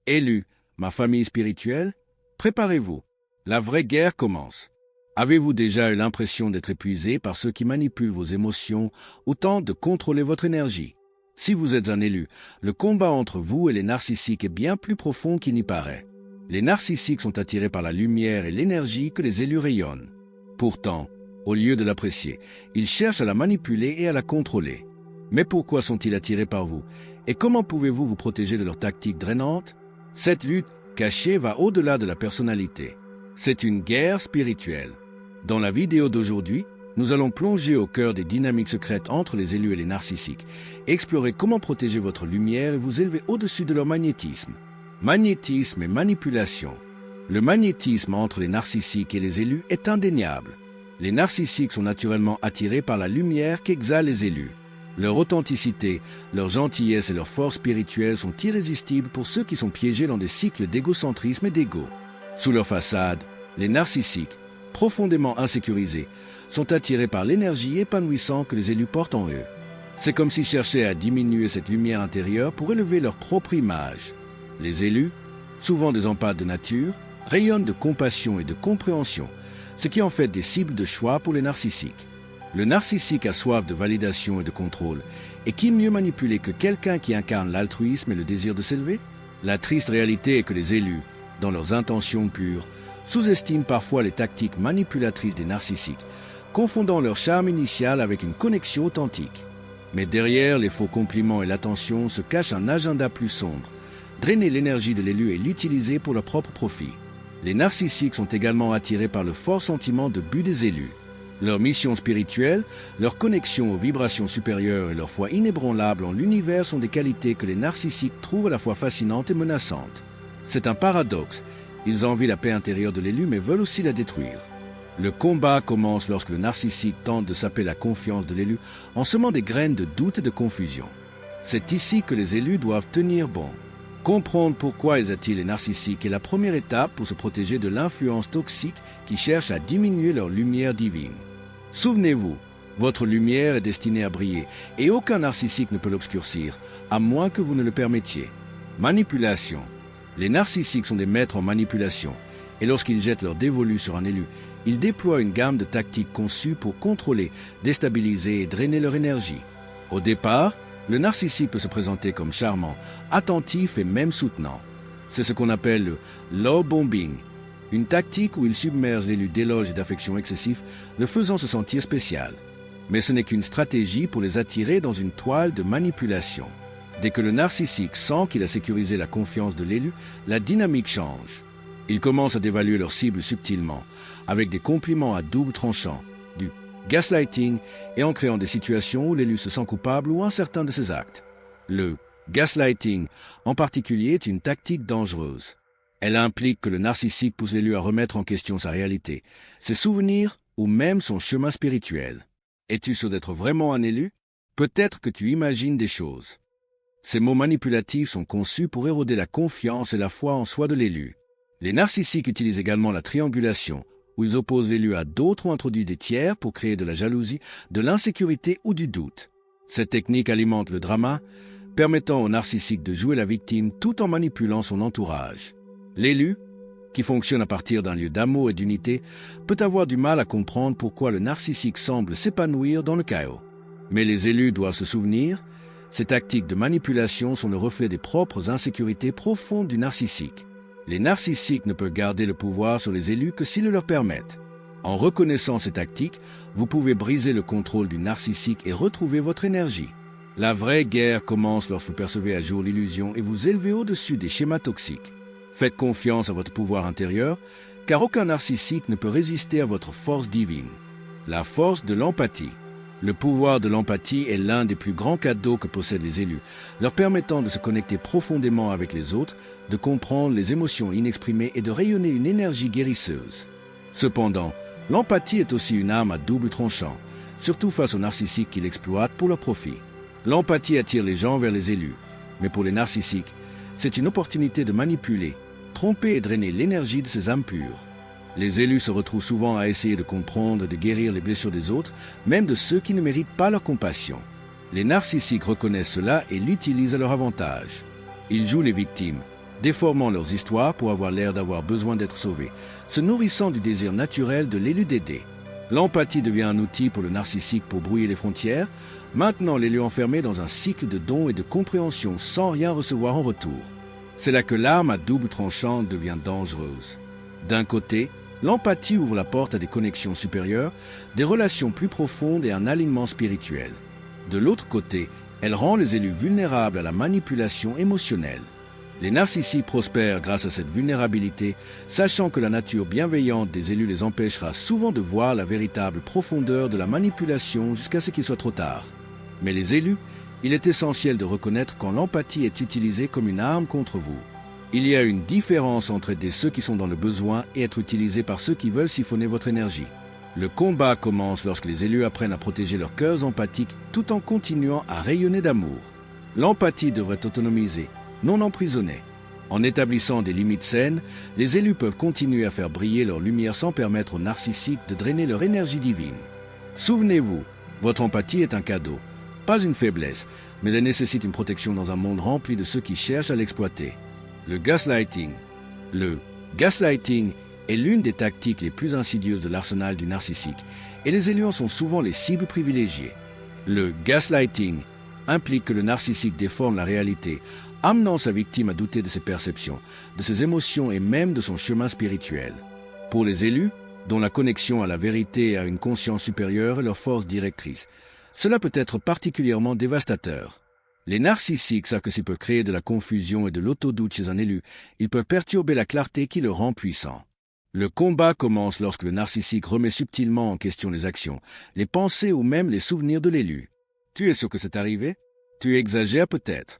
Élus, ma famille spirituelle, préparez-vous. La vraie guerre commence. Avez-vous déjà eu l'impression d'être épuisé par ceux qui manipulent vos émotions ou tentent de contrôler votre énergie? Si vous êtes un élu, le combat entre vous et les narcissiques est bien plus profond qu'il n'y paraît. Les narcissiques sont attirés par la lumière et l'énergie que les élus rayonnent. Pourtant, au lieu de l'apprécier, ils cherchent à la manipuler et à la contrôler. Mais pourquoi sont-ils attirés par vous? Et comment pouvez-vous vous protéger de leurs tactiques drainantes? Cette lutte cachée va au-delà de la personnalité. C'est une guerre spirituelle. Dans la vidéo d'aujourd'hui, nous allons plonger au cœur des dynamiques secrètes entre les élus et les narcissiques, explorer comment protéger votre lumière et vous élever au-dessus de leur magnétisme. Magnétisme et manipulation. Le magnétisme entre les narcissiques et les élus est indéniable. Les narcissiques sont naturellement attirés par la lumière qu'exhalent les élus. Leur authenticité, leur gentillesse et leur force spirituelle sont irrésistibles pour ceux qui sont piégés dans des cycles d'égocentrisme et d'ego. Sous leur façade, les narcissiques, profondément insécurisés, sont attirés par l'énergie épanouissante que les élus portent en eux. C'est comme s'ils cherchaient à diminuer cette lumière intérieure pour élever leur propre image. Les élus, souvent des empathes de nature, rayonnent de compassion et de compréhension, ce qui en fait des cibles de choix pour les narcissiques. Le narcissique a soif de validation et de contrôle, et qui mieux manipuler que quelqu'un qui incarne l'altruisme et le désir de s'élever? La triste réalité est que les élus, dans leurs intentions pures, sous-estiment parfois les tactiques manipulatrices des narcissiques, confondant leur charme initial avec une connexion authentique. Mais derrière les faux compliments et l'attention se cache un agenda plus sombre, drainer l'énergie de l'élu et l'utiliser pour leur propre profit. Les narcissiques sont également attirés par le fort sentiment de but des élus. Leur mission spirituelle, leur connexion aux vibrations supérieures et leur foi inébranlable en l'univers sont des qualités que les narcissiques trouvent à la fois fascinantes et menaçantes. C'est un paradoxe. Ils envient la paix intérieure de l'élu mais veulent aussi la détruire. Le combat commence lorsque le narcissique tente de saper la confiance de l'élu en semant des graines de doute et de confusion. C'est ici que les élus doivent tenir bon. Comprendre pourquoi ils attirent les narcissiques est la première étape pour se protéger de l'influence toxique qui cherche à diminuer leur lumière divine. Souvenez-vous, votre lumière est destinée à briller et aucun narcissique ne peut l'obscurcir, à moins que vous ne le permettiez. Manipulation. Les narcissiques sont des maîtres en manipulation et lorsqu'ils jettent leur dévolu sur un élu, ils déploient une gamme de tactiques conçues pour contrôler, déstabiliser et drainer leur énergie. Au départ, le narcissique peut se présenter comme charmant, attentif et même soutenant. C'est ce qu'on appelle le love bombing, une tactique où il submerge l'élu d'éloges et d'affection excessifs, le faisant se sentir spécial. Mais ce n'est qu'une stratégie pour les attirer dans une toile de manipulation. Dès que le narcissique sent qu'il a sécurisé la confiance de l'élu, la dynamique change. Il commence à dévaluer leur cible subtilement, avec des compliments à double tranchant, du gaslighting et en créant des situations où l'élu se sent coupable ou incertain de ses actes. Le gaslighting, en particulier, est une tactique dangereuse. Elle implique que le narcissique pousse l'élu à remettre en question sa réalité, ses souvenirs ou même son chemin spirituel. Es-tu sûr d'être vraiment un élu? Peut-être que tu imagines des choses. Ces mots manipulatifs sont conçus pour éroder la confiance et la foi en soi de l'élu. Les narcissiques utilisent également la triangulation, où ils opposent l'élu à d'autres ou introduisent des tiers pour créer de la jalousie, de l'insécurité ou du doute. Cette technique alimente le drama, permettant au narcissique de jouer la victime tout en manipulant son entourage. L'élu, qui fonctionne à partir d'un lieu d'amour et d'unité, peut avoir du mal à comprendre pourquoi le narcissique semble s'épanouir dans le chaos. Mais les élus doivent se souvenir, ces tactiques de manipulation sont le reflet des propres insécurités profondes du narcissique. Les narcissiques ne peuvent garder le pouvoir sur les élus que s'ils le leur permettent. En reconnaissant ces tactiques, vous pouvez briser le contrôle du narcissique et retrouver votre énergie. La vraie guerre commence lorsque vous percevez à jour l'illusion et vous élevez au-dessus des schémas toxiques. Faites confiance à votre pouvoir intérieur, car aucun narcissique ne peut résister à votre force divine. La force de l'empathie. Le pouvoir de l'empathie est l'un des plus grands cadeaux que possèdent les élus, leur permettant de se connecter profondément avec les autres, de comprendre les émotions inexprimées et de rayonner une énergie guérisseuse. Cependant, l'empathie est aussi une arme à double tranchant, surtout face aux narcissiques qui l'exploitent pour leur profit. L'empathie attire les gens vers les élus, mais pour les narcissiques, c'est une opportunité de manipuler, tromper et drainer l'énergie de ces âmes pures. Les élus se retrouvent souvent à essayer de comprendre et de guérir les blessures des autres, même de ceux qui ne méritent pas leur compassion. Les narcissiques reconnaissent cela et l'utilisent à leur avantage. Ils jouent les victimes, déformant leurs histoires pour avoir l'air d'avoir besoin d'être sauvés, se nourrissant du désir naturel de l'élu d'aider. L'empathie devient un outil pour le narcissique pour brouiller les frontières, maintenant l'élu enfermé dans un cycle de dons et de compréhension sans rien recevoir en retour. C'est là que l'arme à double tranchant devient dangereuse. D'un côté, l'empathie ouvre la porte à des connexions supérieures, des relations plus profondes et un alignement spirituel. De l'autre côté, elle rend les élus vulnérables à la manipulation émotionnelle. Les narcissiques prospèrent grâce à cette vulnérabilité, sachant que la nature bienveillante des élus les empêchera souvent de voir la véritable profondeur de la manipulation jusqu'à ce qu'il soit trop tard. Mais les élus, il est essentiel de reconnaître quand l'empathie est utilisée comme une arme contre vous. Il y a une différence entre aider ceux qui sont dans le besoin et être utilisés par ceux qui veulent siphonner votre énergie. Le combat commence lorsque les élus apprennent à protéger leurs cœurs empathiques tout en continuant à rayonner d'amour. L'empathie devrait être autonomisée, non emprisonnée. En établissant des limites saines, les élus peuvent continuer à faire briller leur lumière sans permettre aux narcissiques de drainer leur énergie divine. Souvenez-vous, votre empathie est un cadeau, pas une faiblesse, mais elle nécessite une protection dans un monde rempli de ceux qui cherchent à l'exploiter. Le gaslighting. Le gaslighting est l'une des tactiques les plus insidieuses de l'arsenal du narcissique, et les élus en sont souvent les cibles privilégiées. Le gaslighting implique que le narcissique déforme la réalité, amenant sa victime à douter de ses perceptions, de ses émotions et même de son chemin spirituel. Pour les élus, dont la connexion à la vérité et à une conscience supérieure est leur force directrice, cela peut être particulièrement dévastateur. Les narcissiques savent que s'ils peuvent créer de la confusion et de l'autodoute chez un élu, ils peuvent perturber la clarté qui le rend puissant. Le combat commence lorsque le narcissique remet subtilement en question les actions, les pensées ou même les souvenirs de l'élu. Tu es sûr que c'est arrivé? Tu exagères peut-être.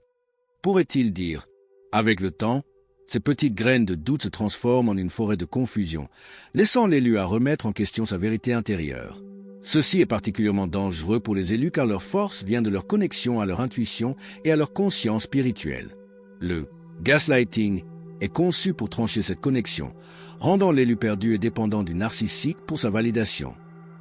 Pourrait-il dire, avec le temps, ces petites graines de doute se transforment en une forêt de confusion, laissant l'élu à remettre en question sa vérité intérieure. Ceci est particulièrement dangereux pour les élus car leur force vient de leur connexion à leur intuition et à leur conscience spirituelle. Le gaslighting est conçu pour trancher cette connexion, rendant l'élu perdu et dépendant du narcissique pour sa validation.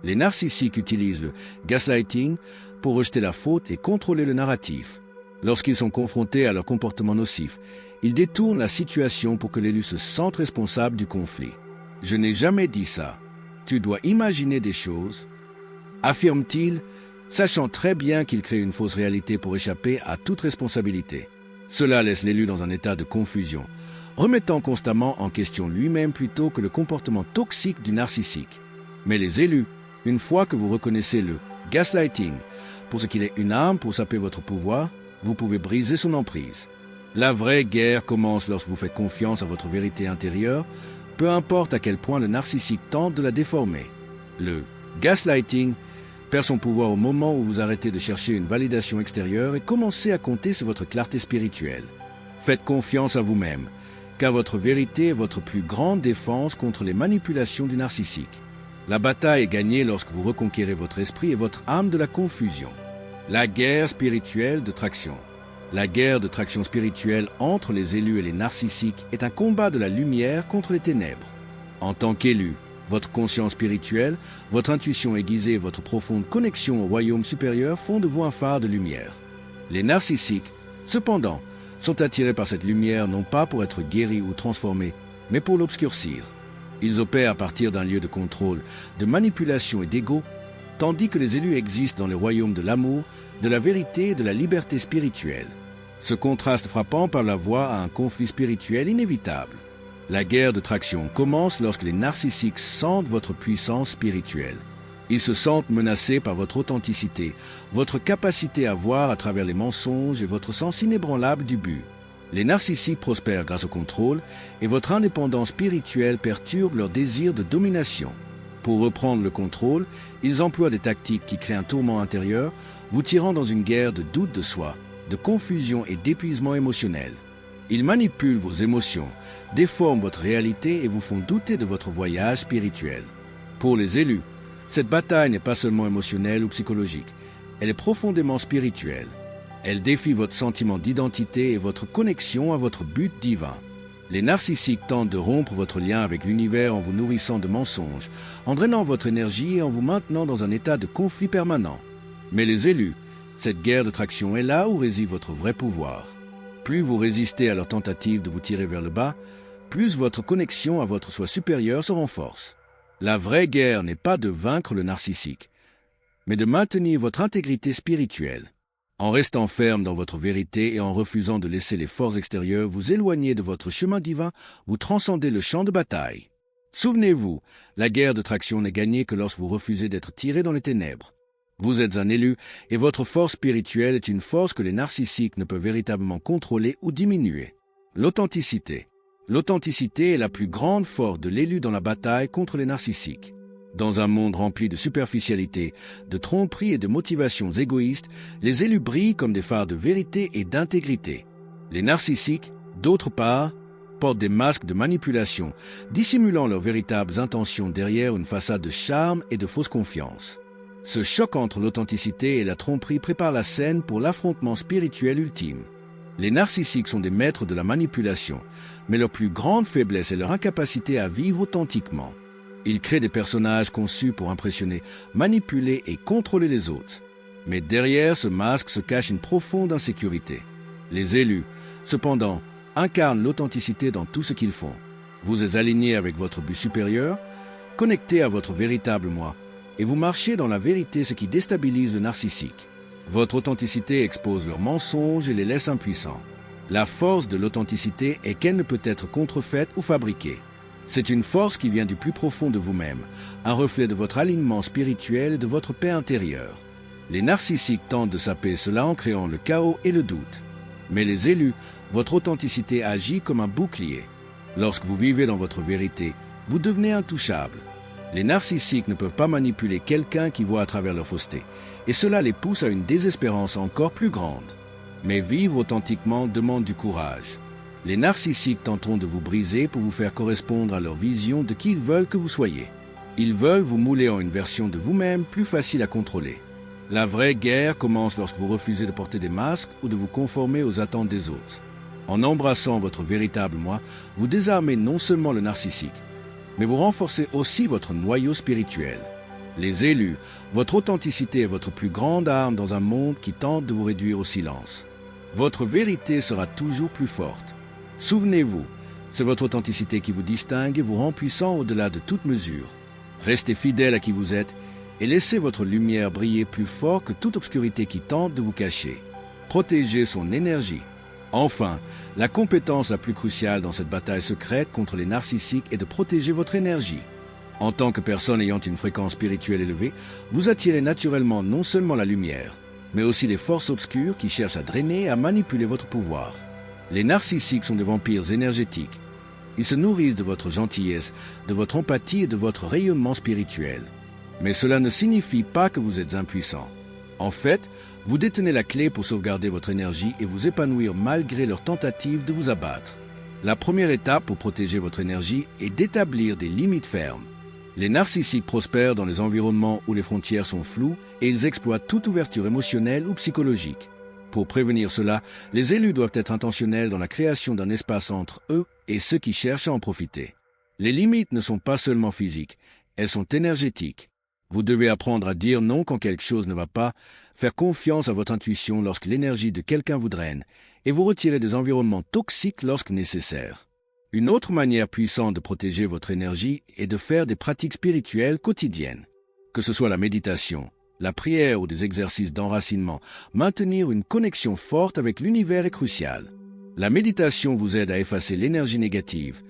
Les narcissiques utilisent le gaslighting pour rejeter la faute et contrôler le narratif. Lorsqu'ils sont confrontés à leur comportement nocif, ils détournent la situation pour que l'élu se sente responsable du conflit. « Je n'ai jamais dit ça. Tu dois imaginer des choses. » affirme-t-il, sachant très bien qu'il crée une fausse réalité pour échapper à toute responsabilité. Cela laisse l'élu dans un état de confusion, remettant constamment en question lui-même plutôt que le comportement toxique du narcissique. Mais les élus, une fois que vous reconnaissez le gaslighting pour ce qu'il est une arme pour saper votre pouvoir, vous pouvez briser son emprise. La vraie guerre commence lorsque vous faites confiance à votre vérité intérieure, peu importe à quel point le narcissique tente de la déformer. Le gaslighting perd son pouvoir au moment où vous arrêtez de chercher une validation extérieure et commencez à compter sur votre clarté spirituelle. Faites confiance à vous-même, car votre vérité est votre plus grande défense contre les manipulations du narcissique. La bataille est gagnée lorsque vous reconquérez votre esprit et votre âme de la confusion. La guerre spirituelle de traction. La guerre de traction spirituelle entre les élus et les narcissiques est un combat de la lumière contre les ténèbres. En tant qu'élu, votre conscience spirituelle, votre intuition aiguisée et votre profonde connexion au royaume supérieur font de vous un phare de lumière. Les narcissiques, cependant, sont attirés par cette lumière non pas pour être guéris ou transformés, mais pour l'obscurcir. Ils opèrent à partir d'un lieu de contrôle, de manipulation et d'ego, tandis que les élus existent dans les royaumes de l'amour, de la vérité et de la liberté spirituelle. Ce contraste frappant par la voie à un conflit spirituel inévitable. La guerre de traction commence lorsque les narcissiques sentent votre puissance spirituelle. Ils se sentent menacés par votre authenticité, votre capacité à voir à travers les mensonges et votre sens inébranlable du but. Les narcissiques prospèrent grâce au contrôle et votre indépendance spirituelle perturbe leur désir de domination. Pour reprendre le contrôle, ils emploient des tactiques qui créent un tourment intérieur, vous tirant dans une guerre de doute de soi, de confusion et d'épuisement émotionnel. Ils manipulent vos émotions, déforment votre réalité et vous font douter de votre voyage spirituel. Pour les élus, cette bataille n'est pas seulement émotionnelle ou psychologique, elle est profondément spirituelle. Elle défie votre sentiment d'identité et votre connexion à votre but divin. Les narcissiques tentent de rompre votre lien avec l'univers en vous nourrissant de mensonges, en drainant votre énergie et en vous maintenant dans un état de conflit permanent. Mais les élus, cette guerre de traction est là où réside votre vrai pouvoir. Plus vous résistez à leur tentative de vous tirer vers le bas, plus votre connexion à votre soi supérieur se renforce. La vraie guerre n'est pas de vaincre le narcissique, mais de maintenir votre intégrité spirituelle. En restant ferme dans votre vérité et en refusant de laisser les forces extérieures vous éloigner de votre chemin divin, vous transcendez le champ de bataille. Souvenez-vous, la guerre de traction n'est gagnée que lorsque vous refusez d'être tiré dans les ténèbres. Vous êtes un élu et votre force spirituelle est une force que les narcissiques ne peuvent véritablement contrôler ou diminuer. L'authenticité. L'authenticité est la plus grande force de l'élu dans la bataille contre les narcissiques. Dans un monde rempli de superficialité, de tromperies et de motivations égoïstes, les élus brillent comme des phares de vérité et d'intégrité. Les narcissiques, d'autre part, portent des masques de manipulation, dissimulant leurs véritables intentions derrière une façade de charme et de fausse confiance. Ce choc entre l'authenticité et la tromperie prépare la scène pour l'affrontement spirituel ultime. Les narcissiques sont des maîtres de la manipulation, mais leur plus grande faiblesse est leur incapacité à vivre authentiquement. Ils créent des personnages conçus pour impressionner, manipuler et contrôler les autres. Mais derrière ce masque se cache une profonde insécurité. Les élus, cependant, incarnent l'authenticité dans tout ce qu'ils font. Vous êtes aligné avec votre but supérieur, connecté à votre véritable moi, et vous marchez dans la vérité, ce qui déstabilise le narcissique. Votre authenticité expose leurs mensonges et les laisse impuissants. La force de l'authenticité est qu'elle ne peut être contrefaite ou fabriquée. C'est une force qui vient du plus profond de vous-même, un reflet de votre alignement spirituel et de votre paix intérieure. Les narcissiques tentent de saper cela en créant le chaos et le doute. Mais les élus, votre authenticité agit comme un bouclier. Lorsque vous vivez dans votre vérité, vous devenez intouchable. Les narcissiques ne peuvent pas manipuler quelqu'un qui voit à travers leur fausseté, et cela les pousse à une désespérance encore plus grande. Mais vivre authentiquement demande du courage. Les narcissiques tenteront de vous briser pour vous faire correspondre à leur vision de qui ils veulent que vous soyez. Ils veulent vous mouler en une version de vous-même plus facile à contrôler. La vraie guerre commence lorsque vous refusez de porter des masques ou de vous conformer aux attentes des autres. En embrassant votre véritable moi, vous désarmez non seulement le narcissique, mais vous renforcez aussi votre noyau spirituel. Les élus, votre authenticité est votre plus grande arme dans un monde qui tente de vous réduire au silence. Votre vérité sera toujours plus forte. Souvenez-vous, c'est votre authenticité qui vous distingue et vous rend puissant au-delà de toute mesure. Restez fidèle à qui vous êtes et laissez votre lumière briller plus fort que toute obscurité qui tente de vous cacher. Protégez son énergie. Enfin, la compétence la plus cruciale dans cette bataille secrète contre les narcissiques est de protéger votre énergie. En tant que personne ayant une fréquence spirituelle élevée, vous attirez naturellement non seulement la lumière, mais aussi les forces obscures qui cherchent à drainer et à manipuler votre pouvoir. Les narcissiques sont des vampires énergétiques. Ils se nourrissent de votre gentillesse, de votre empathie et de votre rayonnement spirituel. Mais cela ne signifie pas que vous êtes impuissant. En fait, vous détenez la clé pour sauvegarder votre énergie et vous épanouir malgré leurs tentatives de vous abattre. La première étape pour protéger votre énergie est d'établir des limites fermes. Les narcissiques prospèrent dans les environnements où les frontières sont floues et ils exploitent toute ouverture émotionnelle ou psychologique. Pour prévenir cela, les élus doivent être intentionnels dans la création d'un espace entre eux et ceux qui cherchent à en profiter. Les limites ne sont pas seulement physiques, elles sont énergétiques. Vous devez apprendre à dire non quand quelque chose ne va pas, faire confiance à votre intuition lorsque l'énergie de quelqu'un vous draine, et vous retirer des environnements toxiques lorsque nécessaire. Une autre manière puissante de protéger votre énergie est de faire des pratiques spirituelles quotidiennes. Que ce soit la méditation, la prière ou des exercices d'enracinement, maintenir une connexion forte avec l'univers est crucial. La méditation vous aide à effacer l'énergie négative,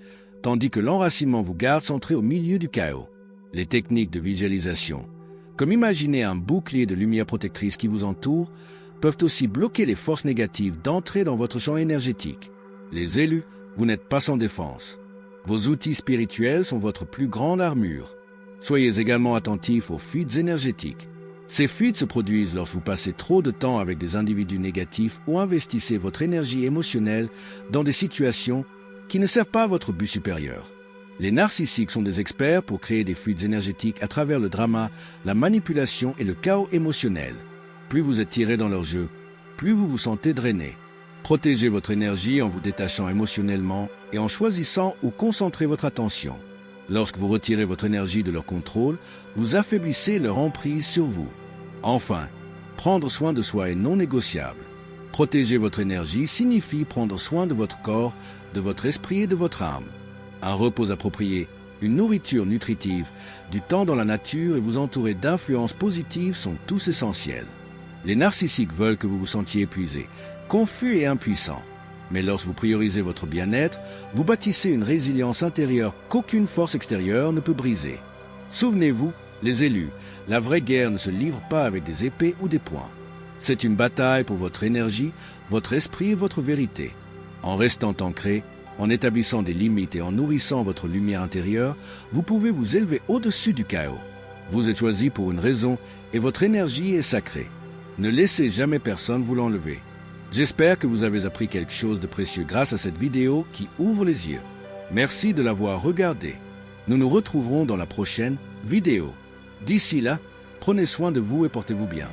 tandis que l'enracinement vous garde centré au milieu du chaos. Les techniques de visualisation, comme imaginer un bouclier de lumière protectrice qui vous entoure, peuvent aussi bloquer les forces négatives d'entrer dans votre champ énergétique. Les élus, vous n'êtes pas sans défense. Vos outils spirituels sont votre plus grande armure. Soyez également attentifs aux fuites énergétiques. Ces fuites se produisent lorsque vous passez trop de temps avec des individus négatifs ou investissez votre énergie émotionnelle dans des situations qui ne servent pas à votre but supérieur. Les narcissiques sont des experts pour créer des fuites énergétiques à travers le drama, la manipulation et le chaos émotionnel. Plus vous êtes tiré dans leur jeu, plus vous vous sentez drainé. Protégez votre énergie en vous détachant émotionnellement et en choisissant où concentrer votre attention. Lorsque vous retirez votre énergie de leur contrôle, vous affaiblissez leur emprise sur vous. Enfin, prendre soin de soi est non négociable. Protéger votre énergie signifie prendre soin de votre corps, de votre esprit et de votre âme. Un repos approprié, une nourriture nutritive, du temps dans la nature et vous entourer d'influences positives sont tous essentiels. Les narcissiques veulent que vous vous sentiez épuisé, confus et impuissant. Mais lorsque vous priorisez votre bien-être, vous bâtissez une résilience intérieure qu'aucune force extérieure ne peut briser. Souvenez-vous, les élus, la vraie guerre ne se livre pas avec des épées ou des poings. C'est une bataille pour votre énergie, votre esprit et votre vérité. En restant ancré, en établissant des limites et en nourrissant votre lumière intérieure, vous pouvez vous élever au-dessus du chaos. Vous êtes choisi pour une raison et votre énergie est sacrée. Ne laissez jamais personne vous l'enlever. J'espère que vous avez appris quelque chose de précieux grâce à cette vidéo qui ouvre les yeux. Merci de l'avoir regardée. Nous nous retrouverons dans la prochaine vidéo. D'ici là, prenez soin de vous et portez-vous bien.